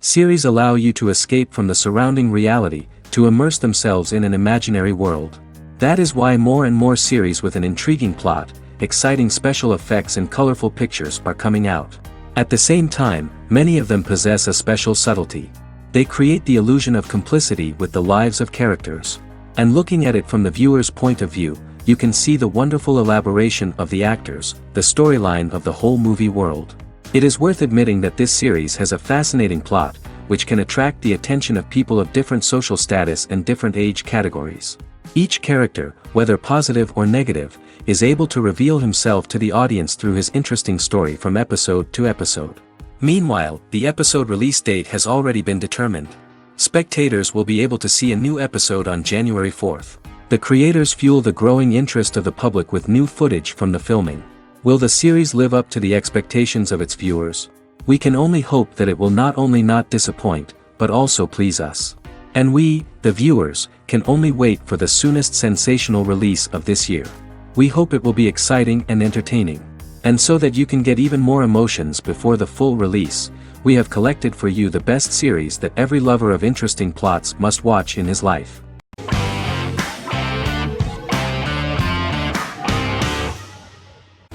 Series allow you to escape from the surrounding reality, to immerse themselves in an imaginary world. That is why more and more series with an intriguing plot, exciting special effects and colorful pictures are coming out. At the same time, many of them possess a special subtlety. They create the illusion of complicity with the lives of characters. And looking at it from the viewer's point of view, you can see the wonderful elaboration of the actors, the storyline of the whole movie world. It is worth admitting that this series has a fascinating plot, which can attract the attention of people of different social status and different age categories. Each character, whether positive or negative, is able to reveal himself to the audience through his interesting story from episode to episode. Meanwhile, the episode release date has already been determined. Spectators will be able to see a new episode on January 4th. The creators fuel the growing interest of the public with new footage from the filming. Will the series live up to the expectations of its viewers? We can only hope that it will not only not disappoint, but also please us. And we, the viewers, can only wait for the soonest sensational release of this year. We hope it will be exciting and entertaining. And so that you can get even more emotions before the full release, we have collected for you the best series that every lover of interesting plots must watch in his life.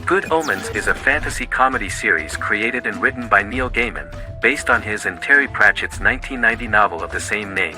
Good Omens is a fantasy comedy series created and written by Neil Gaiman, based on his and Terry Pratchett's 1990 novel of the same name.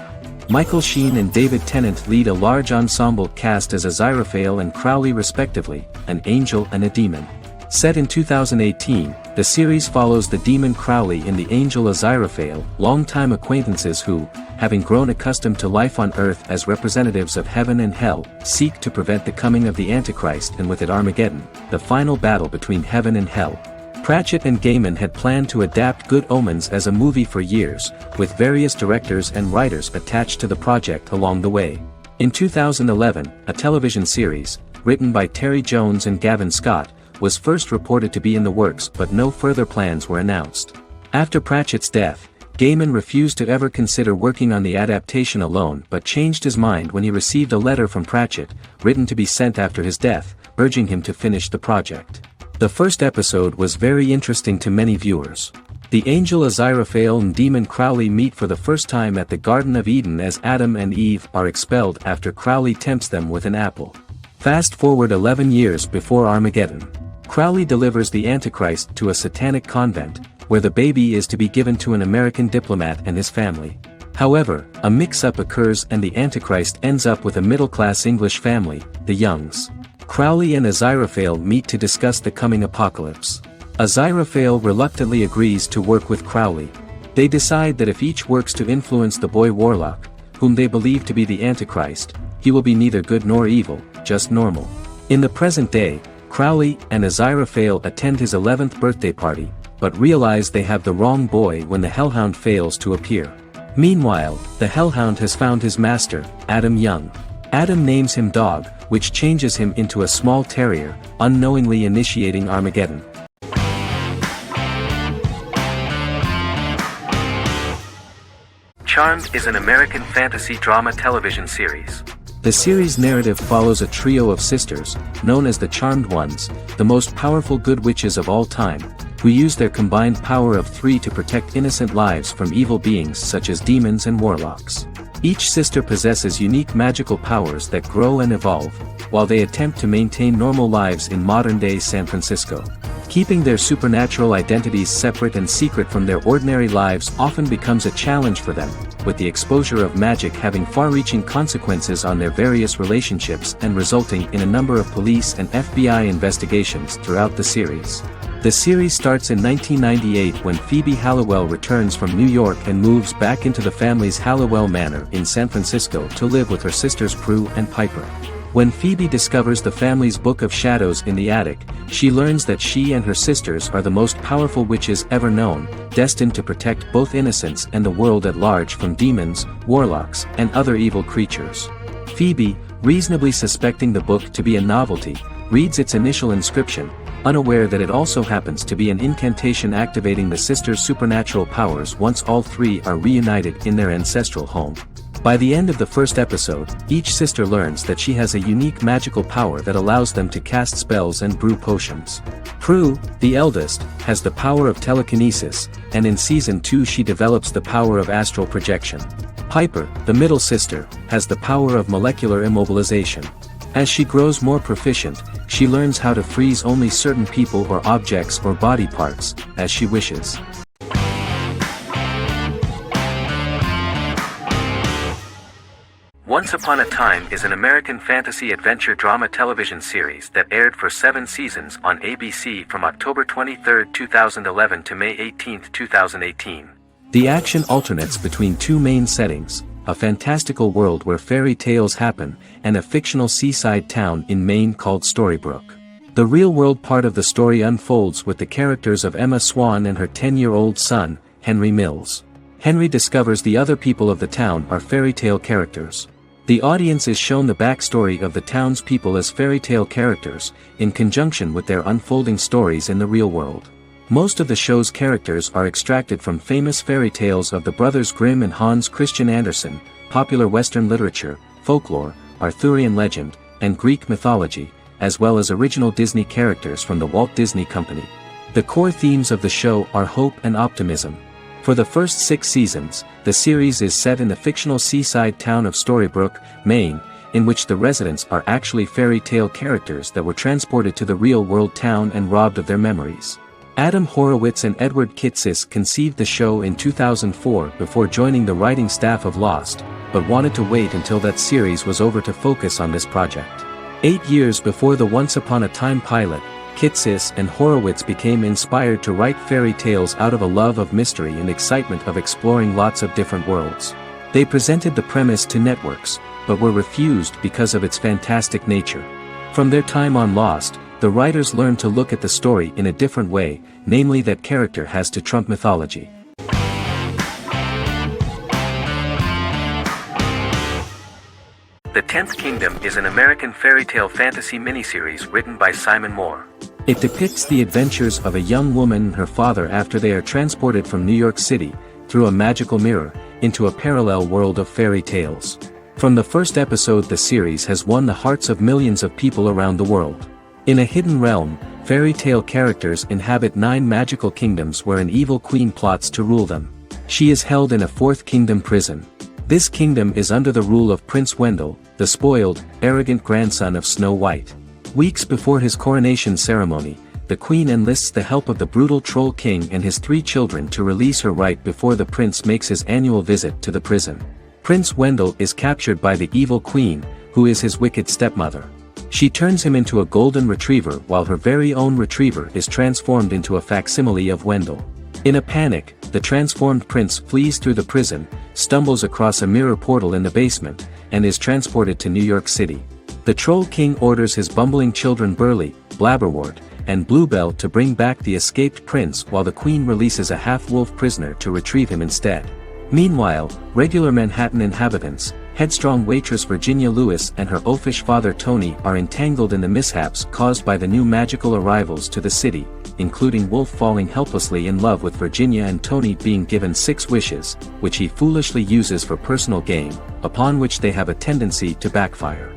Michael Sheen and David Tennant lead a large ensemble cast as Aziraphale and Crowley respectively, an angel and a demon. Set in 2018, the series follows the demon Crowley and the angel Aziraphale, longtime acquaintances who, having grown accustomed to life on Earth as representatives of heaven and hell, seek to prevent the coming of the Antichrist and with it Armageddon, the final battle between heaven and hell. Pratchett and Gaiman had planned to adapt Good Omens as a movie for years, with various directors and writers attached to the project along the way. In 2011, a television series, written by Terry Jones and Gavin Scott, was first reported to be in the works, but no further plans were announced. After Pratchett's death, Gaiman refused to ever consider working on the adaptation alone but changed his mind when he received a letter from Pratchett, written to be sent after his death, urging him to finish the project. The first episode was very interesting to many viewers. The angel Aziraphale and demon Crowley meet for the first time at the Garden of Eden as Adam and Eve are expelled after Crowley tempts them with an apple. Fast forward 11 years before Armageddon. Crowley delivers the Antichrist to a satanic convent, where the baby is to be given to an American diplomat and his family. However, a mix-up occurs and the Antichrist ends up with a middle-class English family, the Youngs. Crowley and Aziraphale meet to discuss the coming apocalypse. Aziraphale reluctantly agrees to work with Crowley. They decide that if each works to influence the boy Warlock, whom they believe to be the Antichrist, he will be neither good nor evil, just normal. In the present day, Crowley and Aziraphale attend his 11th birthday party, but realize they have the wrong boy when the Hellhound fails to appear. Meanwhile, the Hellhound has found his master, Adam Young. Adam names him Dog, which changes him into a small terrier, unknowingly initiating Armageddon. Charmed is an American fantasy drama television series. The series' narrative follows a trio of sisters, known as the Charmed Ones, the most powerful good witches of all time, who use their combined power of 3 to protect innocent lives from evil beings such as demons and warlocks. Each sister possesses unique magical powers that grow and evolve, while they attempt to maintain normal lives in modern-day San Francisco. Keeping their supernatural identities separate and secret from their ordinary lives often becomes a challenge for them, with the exposure of magic having far-reaching consequences on their various relationships and resulting in a number of police and FBI investigations throughout the series. The series starts in 1998 when Phoebe Halliwell returns from New York and moves back into the family's Halliwell Manor in San Francisco to live with her sisters Prue and Piper. When Phoebe discovers the family's Book of Shadows in the attic, she learns that she and her sisters are the most powerful witches ever known, destined to protect both innocents and the world at large from demons, warlocks, and other evil creatures. Phoebe, reasonably suspecting the book to be a novelty, reads its initial inscription, unaware that it also happens to be an incantation activating the sisters' supernatural powers once all three are reunited in their ancestral home. By the end of the first episode, each sister learns that she has a unique magical power that allows them to cast spells and brew potions. Prue, the eldest, has the power of telekinesis, and in season 2 she develops the power of astral projection. Piper, the middle sister, has the power of molecular immobilization. As she grows more proficient, she learns how to freeze only certain people or objects or body parts, as she wishes. Once Upon a Time is an American fantasy adventure drama television series that aired for 7 seasons on ABC from October 23, 2011 to May 18, 2018. The action alternates between two main settings, a fantastical world where fairy tales happen, and a fictional seaside town in Maine called Storybrooke. The real-world part of the story unfolds with the characters of Emma Swan and her 10-year-old son, Henry Mills. Henry discovers the other people of the town are fairy tale characters. The audience is shown the backstory of the townspeople as fairy tale characters, in conjunction with their unfolding stories in the real world. Most of the show's characters are extracted from famous fairy tales of the Brothers Grimm and Hans Christian Andersen, popular Western literature, folklore, Arthurian legend, and Greek mythology, as well as original Disney characters from the Walt Disney Company. The core themes of the show are hope and optimism. For the first 6 seasons, the series is set in the fictional seaside town of Storybrooke, Maine, in which the residents are actually fairy tale characters that were transported to the real-world town and robbed of their memories. Adam Horowitz and Edward Kitsis conceived the show in 2004 before joining the writing staff of Lost, but wanted to wait until that series was over to focus on this project. 8 years before the Once Upon a Time pilot, Kitsis and Horowitz became inspired to write fairy tales out of a love of mystery and excitement of exploring lots of different worlds. They presented the premise to networks, but were refused because of its fantastic nature. From their time on Lost, the writers learned to look at the story in a different way, namely that character has to trump mythology. The Tenth Kingdom is an American fairy tale fantasy miniseries written by Simon Moore. It depicts the adventures of a young woman and her father after they are transported from New York City, through a magical mirror, into a parallel world of fairy tales. From the first episode, the series has won the hearts of millions of people around the world. In a hidden realm, fairy tale characters inhabit 9 magical kingdoms where an evil queen plots to rule them. She is held in a 4th kingdom prison. This kingdom is under the rule of Prince Wendell, the spoiled, arrogant grandson of Snow White. Weeks before his coronation ceremony, the queen enlists the help of the brutal Troll King and his 3 children to release her right before the prince makes his annual visit to the prison. Prince Wendell is captured by the evil queen, who is his wicked stepmother. She turns him into a golden retriever while her very own retriever is transformed into a facsimile of Wendell. In a panic, the transformed prince flees through the prison, stumbles across a mirror portal in the basement, and is transported to New York City. The Troll King orders his bumbling children Burley, Blabberwort, and Bluebell to bring back the escaped prince while the queen releases a half-wolf prisoner to retrieve him instead. Meanwhile, regular Manhattan inhabitants, headstrong waitress Virginia Lewis and her oafish father Tony are entangled in the mishaps caused by the new magical arrivals to the city, including Wolf falling helplessly in love with Virginia and Tony being given 6 wishes, which he foolishly uses for personal gain, upon which they have a tendency to backfire.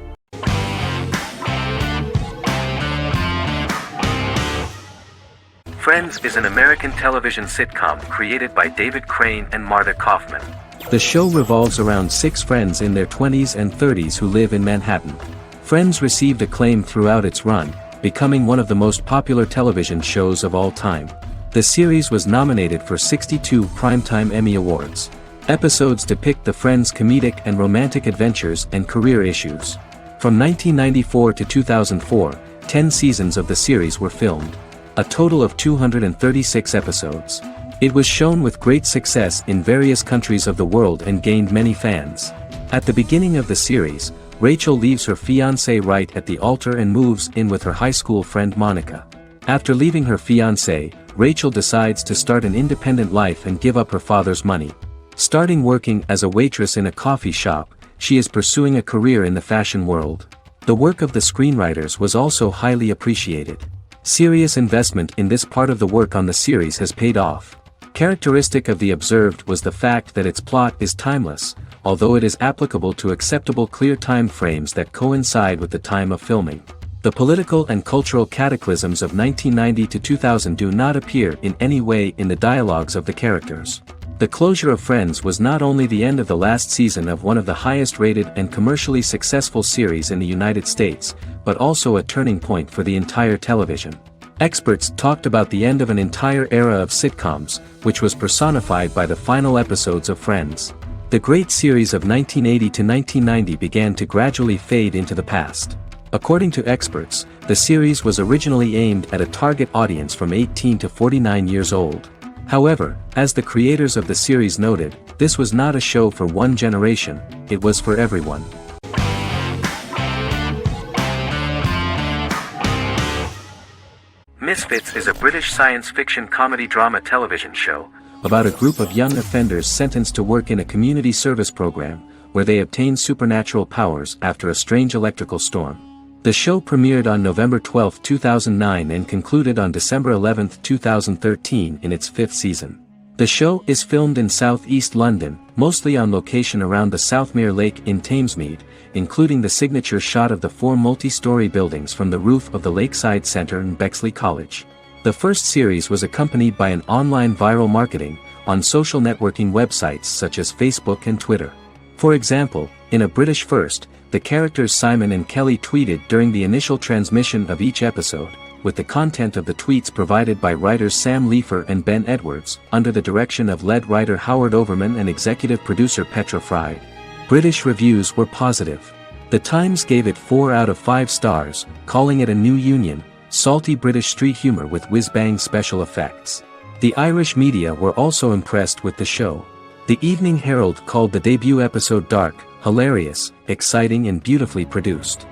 Friends is an American television sitcom created by David Crane and Marta Kaufman. The show revolves around 6 friends in their 20s and 30s who live in Manhattan. Friends received acclaim throughout its run, becoming one of the most popular television shows of all time. The series was nominated for 62 Primetime Emmy Awards. Episodes depict the friends' comedic and romantic adventures and career issues. From 1994 to 2004, 10 seasons of the series were filmed. A total of 236 episodes. It was shown with great success in various countries of the world and gained many fans. At the beginning of the series, Rachel leaves her fiancé right at the altar and moves in with her high school friend Monica. After leaving her fiancé, Rachel decides to start an independent life and give up her father's money. Starting working as a waitress in a coffee shop, she is pursuing a career in the fashion world. The work of the screenwriters was also highly appreciated. Serious investment in this part of the work on the series has paid off. Characteristic of The Observed was the fact that its plot is timeless, although it is applicable to acceptable clear time frames that coincide with the time of filming. The political and cultural cataclysms of 1990 to 2000 do not appear in any way in the dialogues of the characters. The closure of Friends was not only the end of the last season of one of the highest-rated and commercially successful series in the United States, but also a turning point for the entire television. Experts talked about the end of an entire era of sitcoms, which was personified by the final episodes of Friends. The great series of 1980 to 1990 began to gradually fade into the past. According to experts, the series was originally aimed at a target audience from 18 to 49 years old. However, as the creators of the series noted, this was not a show for one generation, it was for everyone. Misfits is a British science fiction comedy drama television show about a group of young offenders sentenced to work in a community service program, where they obtain supernatural powers after a strange electrical storm. The show premiered on November 12, 2009 and concluded on December 11, 2013 in its fifth season. The show is filmed in southeast London, mostly on location around the Southmere Lake in Thamesmead, including the signature shot of the 4 multi-story buildings from the roof of the Lakeside Centre in Bexley College. The first series was accompanied by an online viral marketing on social networking websites such as Facebook and Twitter. For example, in a British first, the characters Simon and Kelly tweeted during the initial transmission of each episode, with the content of the tweets provided by writers Sam Leifer and Ben Edwards, under the direction of lead writer Howard Overman and executive producer Petra Fried. British reviews were positive. The Times gave it 4 out of 5 stars, calling it a new union, salty British street humour with whiz-bang special effects. The Irish media were also impressed with the show. The Evening Herald called the debut episode dark, hilarious, exciting and beautifully produced.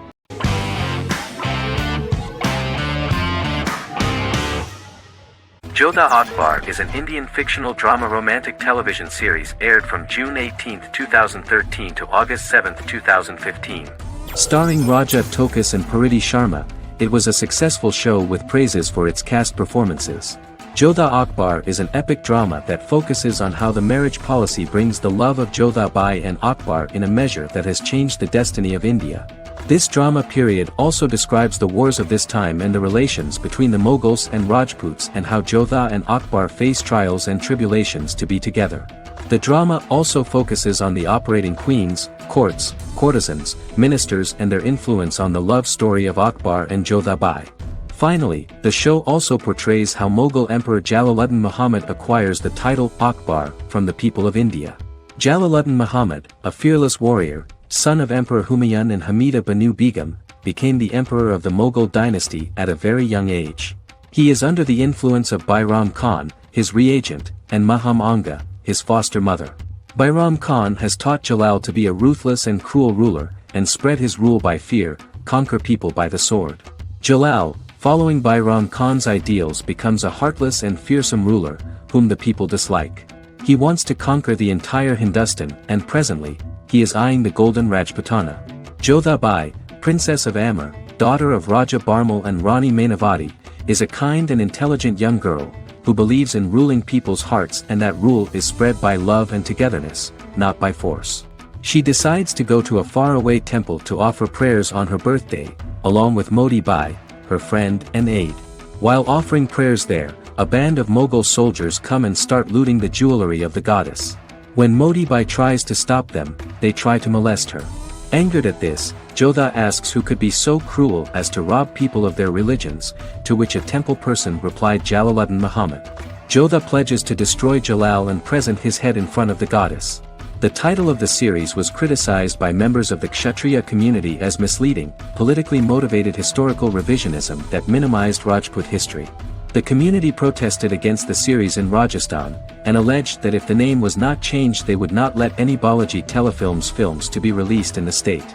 Jodha Akbar is an Indian fictional drama romantic television series aired from June 18, 2013 to August 7, 2015. Starring Raja Tokas and Pariti Sharma, it was a successful show with praises for its cast performances. Jodha Akbar is an epic drama that focuses on how the marriage policy brings the love of Jodha Bai and Akbar in a measure that has changed the destiny of India. This drama period also describes the wars of this time and the relations between the Mughals and Rajputs and how Jodha and Akbar face trials and tribulations to be together. The drama also focuses on the operating queens, courts, courtesans, ministers and their influence on the love story of Akbar and Jodha Bai. Finally, the show also portrays how Mughal Emperor Jalaluddin Muhammad acquires the title Akbar from the people of India. Jalaluddin Muhammad, a fearless warrior, son of Emperor Humayun and Hamida Banu Begum, became the emperor of the Mughal dynasty at a very young age. He is under the influence of Bairam Khan, his reagent, and Maham Anga, his foster mother. Bairam Khan has taught Jalal to be a ruthless and cruel ruler, and spread his rule by fear, conquer people by the sword. Jalal, following Bairam Khan's ideals, becomes a heartless and fearsome ruler, whom the people dislike. He wants to conquer the entire Hindustan, and presently, he is eyeing the Golden Rajputana. Jodha Bai, Princess of Amber, daughter of Raja Barmal and Rani Mainavati, is a kind and intelligent young girl, who believes in ruling people's hearts and that rule is spread by love and togetherness, not by force. She decides to go to a faraway temple to offer prayers on her birthday, along with Modi Bai, her friend and aide. While offering prayers there, a band of Mughal soldiers come and start looting the jewelry of the goddess. When Modi Bai tries to stop them, they try to molest her. Angered at this, Jodha asks who could be so cruel as to rob people of their religions, to which a temple person replied Jalaluddin Muhammad. Jodha pledges to destroy Jalal and present his head in front of the goddess. The title of the series was criticized by members of the Kshatriya community as misleading, politically motivated historical revisionism that minimized Rajput history. The community protested against the series in Rajasthan, and alleged that if the name was not changed they would not let any Balaji Telefilms films to be released in the state.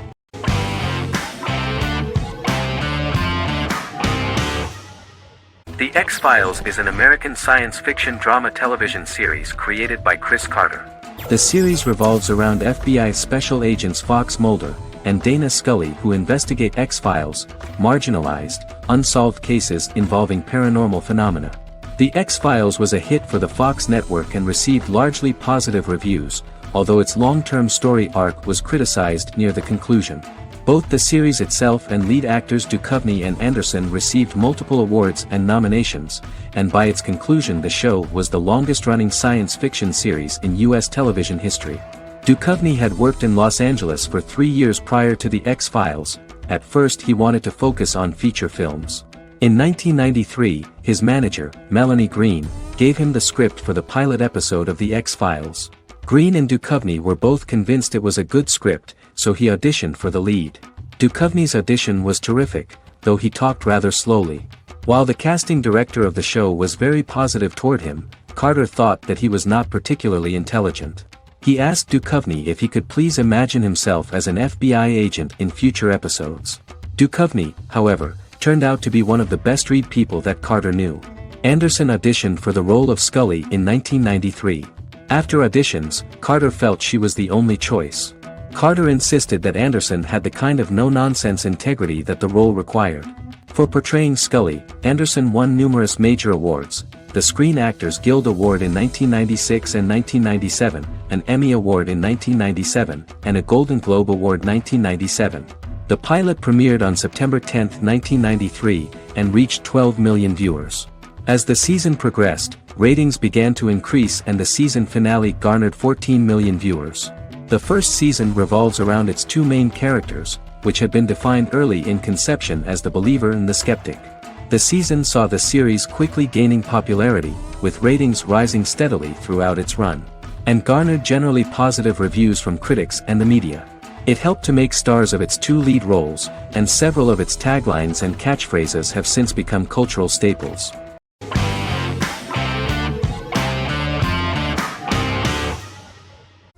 The X-Files is an American science fiction drama television series created by Chris Carter. The series revolves around FBI special agents Fox Mulder and Dana Scully, who investigate X-Files, marginalized, unsolved cases involving paranormal phenomena. The X-Files was a hit for the Fox network and received largely positive reviews, although its long-term story arc was criticized near the conclusion. Both the series itself and lead actors Duchovny and Anderson received multiple awards and nominations, and by its conclusion the show was the longest-running science fiction series in U.S. television history. Duchovny had worked in Los Angeles for 3 years prior to The X-Files. At first he wanted to focus on feature films. In 1993, his manager, Melanie Green, gave him the script for the pilot episode of The X-Files. Green and Duchovny were both convinced it was a good script, so he auditioned for the lead. Duchovny's audition was terrific, though he talked rather slowly. While the casting director of the show was very positive toward him, Carter thought that he was not particularly intelligent. He asked Duchovny if he could please imagine himself as an FBI agent in future episodes. Duchovny, however, turned out to be one of the best-read people that Carter knew. Anderson auditioned for the role of Scully in 1993. After auditions, Carter felt she was the only choice. Carter insisted that Anderson had the kind of no-nonsense integrity that the role required. For portraying Scully, Anderson won numerous major awards, the Screen Actors Guild Award in 1996 and 1997, an Emmy Award in 1997, and a Golden Globe Award 1997. The pilot premiered on September 10, 1993, and reached 12 million viewers. As the season progressed, ratings began to increase and the season finale garnered 14 million viewers. The first season revolves around its two main characters, which had been defined early in conception as the believer and the skeptic. The season saw the series quickly gaining popularity, with ratings rising steadily throughout its run, and garnered generally positive reviews from critics and the media. It helped to make stars of its two lead roles, and several of its taglines and catchphrases have since become cultural staples.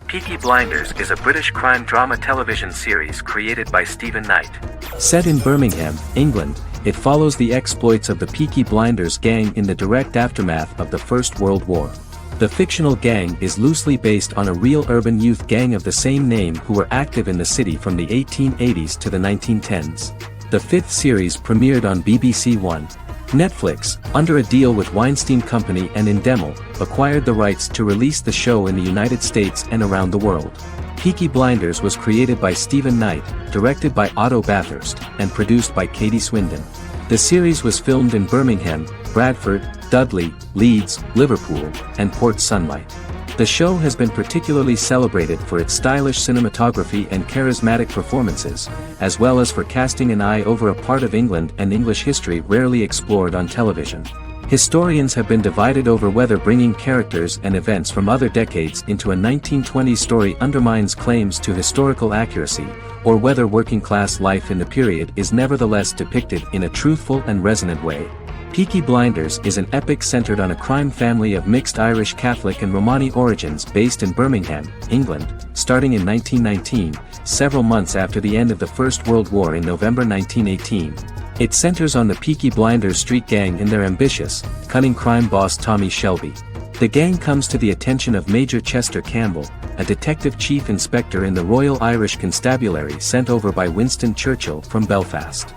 Peaky Blinders is a British crime drama television series created by Stephen Knight. Set in Birmingham, England, it follows the exploits of the Peaky Blinders gang in the direct aftermath of the First World War. The fictional gang is loosely based on a real urban youth gang of the same name who were active in the city from the 1880s to the 1910s. The fifth series premiered on BBC One. Netflix, under a deal with Weinstein Company and Endemol, acquired the rights to release the show in the United States and around the world. Peaky Blinders was created by Stephen Knight, directed by Otto Bathurst, and produced by Katie Swindon. The series was filmed in Birmingham, Bradford, Dudley, Leeds, Liverpool, and Port Sunlight. The show has been particularly celebrated for its stylish cinematography and charismatic performances, as well as for casting an eye over a part of England and English history rarely explored on television. Historians have been divided over whether bringing characters and events from other decades into a 1920s story undermines claims to historical accuracy, or whether working-class life in the period is nevertheless depicted in a truthful and resonant way. Peaky Blinders is an epic centered on a crime family of mixed Irish Catholic and Romani origins based in Birmingham, England, starting in 1919, several months after the end of the First World War in November 1918. It centers on the Peaky Blinders street gang and their ambitious, cunning crime boss Tommy Shelby. The gang comes to the attention of Major Chester Campbell, a detective chief inspector in the Royal Irish Constabulary sent over by Winston Churchill from Belfast.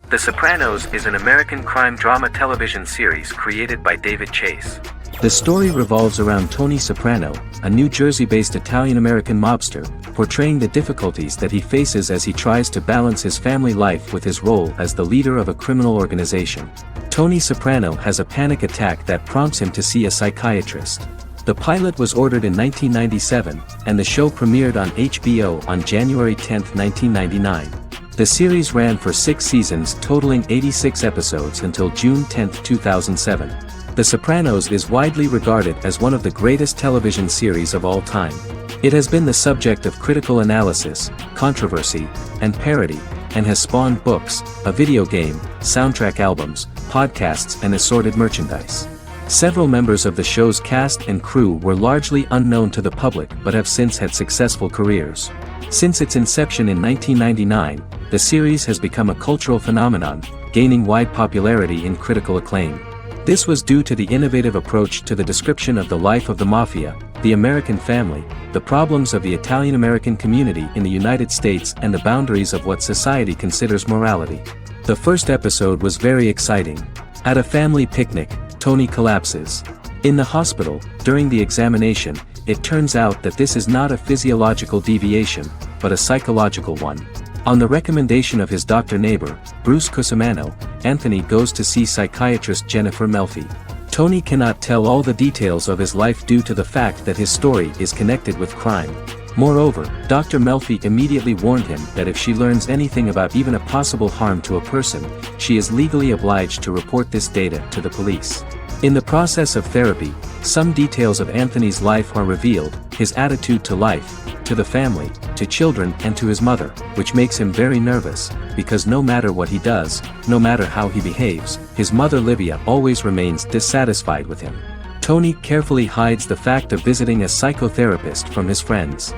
The Sopranos is an American crime drama television series created by David Chase. The story revolves around Tony Soprano, a New Jersey-based Italian-American mobster, portraying the difficulties that he faces as he tries to balance his family life with his role as the leader of a criminal organization. Tony Soprano has a panic attack that prompts him to see a psychiatrist. The pilot was ordered in 1997, and the show premiered on HBO on January 10, 1999. The series ran for 6 seasons totaling 86 episodes until June 10, 2007. The Sopranos is widely regarded as one of the greatest television series of all time. It has been the subject of critical analysis, controversy, and parody, and has spawned books, a video game, soundtrack albums, podcasts and assorted merchandise. Several members of the show's cast and crew were largely unknown to the public but have since had successful careers. Since its inception in 1999, the series has become a cultural phenomenon, gaining wide popularity and critical acclaim. This was due to the innovative approach to the description of the life of the mafia, the American family, the problems of the Italian-American community in the United States and the boundaries of what society considers morality. The first episode was very exciting. At a family picnic, Tony collapses. In the hospital, during the examination, it turns out that this is not a physiological deviation, but a psychological one. On the recommendation of his doctor neighbor, Bruce Cusimano, Anthony goes to see psychiatrist Jennifer Melfi. Tony cannot tell all the details of his life due to the fact that his story is connected with crime. Moreover, Dr. Melfi immediately warned him that if she learns anything about even a possible harm to a person, she is legally obliged to report this data to the police. In the process of therapy, some details of Anthony's life are revealed, his attitude to life, to the family, to children and to his mother, which makes him very nervous, because no matter what he does, no matter how he behaves, his mother Livia always remains dissatisfied with him. Tony carefully hides the fact of visiting a psychotherapist from his friends.